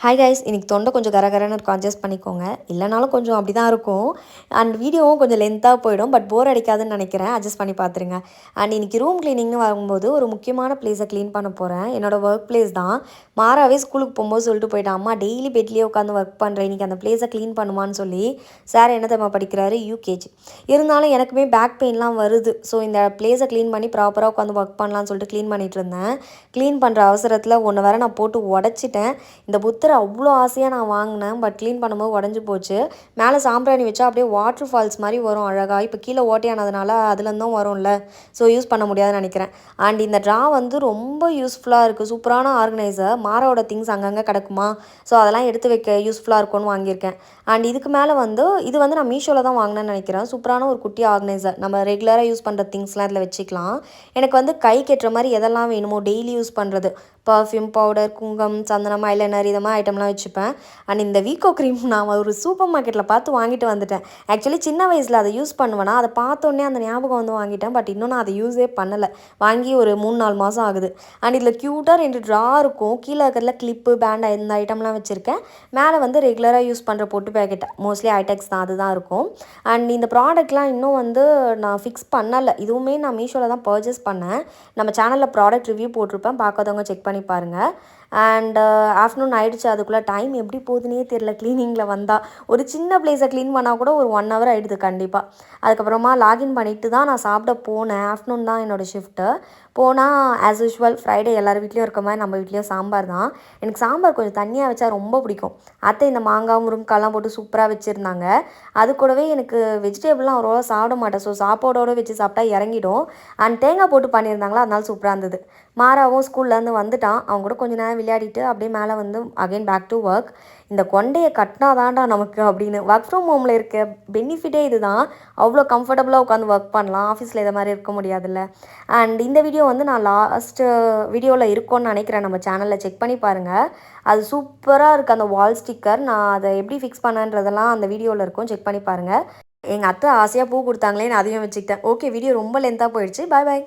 Hi guys, இன்னைக்கு தொண்டை கொஞ்சம் கரகரன்னு இருக்கும், அட்ஜஸ்ட் பண்ணிக்கோங்க. இல்லைனாலும் கொஞ்சம் அப்படி தான் இருக்கும். அண்ட் வீடியோவும் கொஞ்சம் லென்த்தாக போயிடும், பட் போர் அடிக்காதுன்னு நினைக்கிறேன். அட்ஜஸ்ட் பண்ணி பார்த்துருங்க. அண்ட் இன்னைக்கு ரூம் க்ளீனிங்னு வரும்போது ஒரு முக்கியமான பிளேஸை க்ளீன் பண்ண போகிறேன். என்னோடய ஒர்க் பிளேஸ் தான். மாறாவே ஸ்கூலுக்கு போகும்போது சொல்லிட்டு போயிட்டேன், அம்மா டெய்லி பெட்லேயே உட்காந்து ஒர்க் பண்ணுறேன், இன்றைக்கி அந்த பிளேஸை க்ளீன் பண்ணுமான்னு சொல்லி. சார் என்ன தெரியுமா படிக்கிறாரு, யூகேஜி. இருந்தாலும் எனக்குமே பேக் பெயின்லாம் வருது. ஸோ இந்த பிளேஸை க்ளீன் பண்ணி ப்ராப்பராக உட்காந்து ஒர்க் பண்ணலான்னு சொல்லிட்டு க்ளீன் பண்ணிகிட்டு இருந்தேன். க்ளீன் பண்ணுற அவசரத்தில் ஒன்று வேறு நான் போட்டு உடச்சிட்டேன். இந்த புத்தரை அவ்வளோ ஆசையாக நான் வாங்கினேன், பட் க்ளீன் பண்ணும்போது உடஞ்சி போச்சு. மேலே சாம்பிராணி வச்சா அப்படியே வாட்டர் ஃபால்ஸ் மாதிரி வரும் அழகாக. இப்போ கீழே ஓட்டையானதுனால அதுலேருந்தும் வரும்ல, ஸோ யூஸ் பண்ண முடியாதுன்னு நினைக்கிறேன். அண்ட் இந்த ட்ரா வந்து ரொம்ப யூஸ்ஃபுல்லாக இருக்குது, சூப்பரான ஆர்கனைசர். மாரோட திங்ஸ் அங்கங்கே கிடக்குமா, ஸோ அதெல்லாம் எடுத்து வைக்க யூஸ்ஃபுல்லாக இருக்கும்னு வாங்கியிருக்கேன். அண்ட் இதுக்கு மேலே வந்து இது வந்து நான் மீஷோவில் தான் வாங்கினேன்னு நினைக்கிறேன். சூப்பரான ஒரு குட்டி ஆர்கனைசர், நம்ம ரெகுலராக யூஸ் பண்ணுற திங்ஸ்லாம் இதில் வச்சுக்கலாம். எனக்கு வந்து கை கெட்டுற மாதிரி எதெல்லாம் வேணுமோ டெய்லி யூஸ் பண்ணுறது, பர்ஃப்யூம், பவுடர், குங்கம், சந்தனம், ஐலைனர், இது மாதிரி ஐட்டம்லாம் வச்சுப்பேன். அண்ட் இந்த வீக்கோ க்ரீம் நான் ஒரு சூப்பர் மார்க்கெட்டில் பார்த்து வாங்கிட்டு வந்துட்டேன். ஆக்சுவலி சின்ன வயசில் அதை யூஸ் பண்ணுவேன்னா, அதை பார்த்தோன்னே அந்த ஞாபகம் வந்து வாங்கிட்டேன். பட் இன்னும் நான் அதை யூஸே பண்ணலை. வாங்கி ஒரு 3-4 மாதம் ஆகுது. அண்ட் இதில் க்யூட்டாக 2 ட்ரா இருக்கும். கீழே இருக்கிறதுல கிளிப்பு, பேண்ட் இந்த ஐட்டம்லாம் வச்சுருக்கேன். மேலே வந்து ரெகுலராக யூஸ் பண்ணுற பொட்டு பேக்கெட், மோஸ்ட்லி ஐடெக்ஸ் தான், அதுதான் இருக்கும். அண்ட் இந்த ப்ராடக்ட்லாம் இன்னும் வந்து நான் ஃபிக்ஸ் பண்ணலை. இதுவுமே நான் மீஷோவில் தான் பர்ச்சேஸ் பண்ணேன். நம்ம சேனலில் ப்ராடக்ட் ரிவ்யூ போட்டிருப்பேன், பார்க்காதவங்க செக் பண்ணி பாருங்கள். அண்ட் ஆஃப்டர்நூன் ஆகிடுச்சு. அதுக்குள்ளே டைம் எப்படி போகுதுன்னே தெரியல. க்ளீனிங்கில் வந்தால் ஒரு சின்ன பிளேஸை க்ளீன் பண்ணால் கூட ஒரு 1 ஹவர் ஆகிடுது கண்டிப்பாக. அதுக்கப்புறமா லாகின் பண்ணிவிட்டு தான் நான் சாப்பிட போனேன். ஆஃப்டர்நூன் தான் என்னோடய ஷிஃப்ட்டு. போனால் ஆஸ் யூஷுவல் ஃப்ரைடே எல்லார் வீட்லேயும் இருக்க மாதிரி நம்ம வீட்லேயும் சாம்பார் தான். எனக்கு சாம்பார் கொஞ்சம் தண்ணியாக வச்சா ரொம்ப பிடிக்கும். அத்தை இந்த மாங்காய், முருங்கைக்காய்லாம் போட்டு சூப்பராக வச்சுருந்தாங்க. அது கூடவே எனக்கு வெஜிடபிள்லாம் அவ்வளோவா சாப்பிட மாட்டேன், ஸோ சாப்பாடோடு வச்சு சாப்பிட்டா இறங்கிடும். அண்ட் தேங்காய் போட்டு பண்ணியிருந்தாங்களா, அதனால சூப்பராக இருந்தது. மாறாவும் ஸ்கூல்லேருந்து வந்துட்டான். அவங்க கூட கொஞ்சம் நேரம் விளையாடிட்டு அப்படியே மேலே வந்து அகைன் பேக் டு ஒர்க். இந்த கொண்டையை கட்டினா தான்டா நமக்கு அப்படின்னு. ஒர்க் ஃப்ரம் ஹோமில் இருக்க பெனிஃபிட்டே இது தான். அவ்வளோ கம்ஃபர்டபுளாக உட்காந்து ஒர்க் பண்ணலாம். ஆஃபீஸில் இதை மாதிரி இருக்க முடியாதுல்ல. அண்ட் இந்த வீடியோ வந்து நான் லாஸ்ட்டு வீடியோவில் இருக்கும்னு நினைக்கிறேன். நம்ம சேனலில் செக் பண்ணி பாருங்கள். அது சூப்பராக இருக்குது அந்த வால் ஸ்டிக்கர். நான் அதை எப்படி ஃபிக்ஸ் பண்ணேன்றதெல்லாம் அந்த வீடியோவில் இருக்கும், செக் பண்ணி பாருங்கள். எங்கள் அத்தை ஆசையாக பூ கொடுத்தாங்களே, நான் அதையும் வச்சுக்கிட்டேன். ஓகே, வீடியோ ரொம்ப லென்த்தாக போயிடுச்சு. பாய் பாய்.